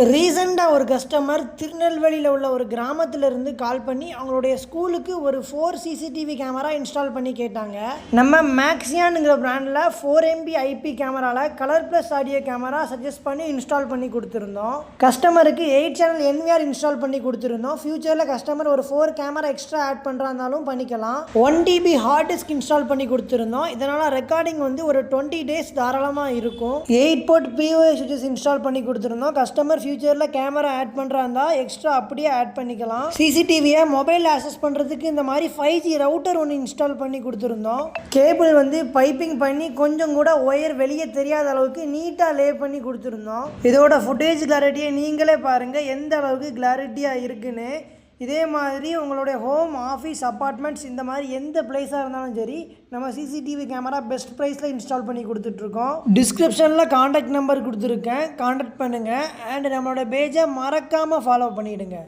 ரீசெண்டாக ஒரு கஸ்டமர் திருநெல்வேலியில் உள்ள ஒரு கிராமத்திலிருந்து கால் பண்ணி அவங்களுடைய ஸ்கூலுக்கு ஒரு 4 சிசிடிவி கேமரா இன்ஸ்டால் பண்ணி கேட்டாங்க. நம்ம மேக்ஸியானுங்கிற பிராண்டில் 4 MB IP கேமராவில் colour plus audio camera suggest பண்ணி இன்ஸ்டால் பண்ணி கொடுத்துருந்தோம். கஸ்டமருக்கு 8 சேனல் NVR இன்ஸ்டால் பண்ணி கொடுத்துருந்தோம். ஃபியூச்சரில் கஸ்டமர் ஒரு 4 கேமரா எக்ஸ்ட்ரா ஆட் பண்ணுறாருந்தாலும் பண்ணிக்கலாம். 1 TB ஹார்ட் டிஸ்க் இன்ஸ்டால் பண்ணி கொடுத்துருந்தோம். இதனால் ரெக்கார்டிங் ஒரு 20 days தாராளமாக இருக்கும். 8 போர்ட் POS சுவிட்சஸ் இன்ஸ்டால் பண்ணி கொடுத்துருந்தோம். கஸ்டமர் ஃபியூச்சரில் கேமரா ஆட் பண்ணுறாருந்தா எக்ஸ்ட்ரா அப்படியே ஆட் பண்ணிக்கலாம். சிசிடிவியை மொபைல் ஆக்சஸ் பண்ணுறதுக்கு இந்த மாதிரி 5G ரவுட்டர் ஒன்று இன்ஸ்டால் பண்ணி கொடுத்துருந்தோம். கேபிள் பைப்பிங் பண்ணி கொஞ்சம் கூட ஒயர் வெளியே தெரியாத அளவுக்கு நீட்டாக லே பண்ணி கொடுத்துருந்தோம். இதோட ஃபுட்டேஜ் கிளாரிட்டியை நீங்களே பாருங்கள் எந்த அளவுக்கு கிளாரிட்டியாக இருக்குன்னு. இதே மாதிரி உங்களுடைய ஹோம், ஆஃபீஸ், அப்பார்ட்மெண்ட்ஸ் இந்த மாதிரி எந்த பிளேஸாக இருந்தாலும் சரி நம்ம சிசிடிவி கேமரா பெஸ்ட் ப்ரைஸில் இன்ஸ்டால் பண்ணி கொடுத்துட்ருக்கோம். டிஸ்கிரிப்ஷனில் காண்டாக்ட் நம்பர் கொடுத்துருக்கேன், காண்டாக்ட் பண்ணுங்கள். அண்ட் நம்மளோட பேஜை மறக்காமல் ஃபாலோ பண்ணிவிடுங்க.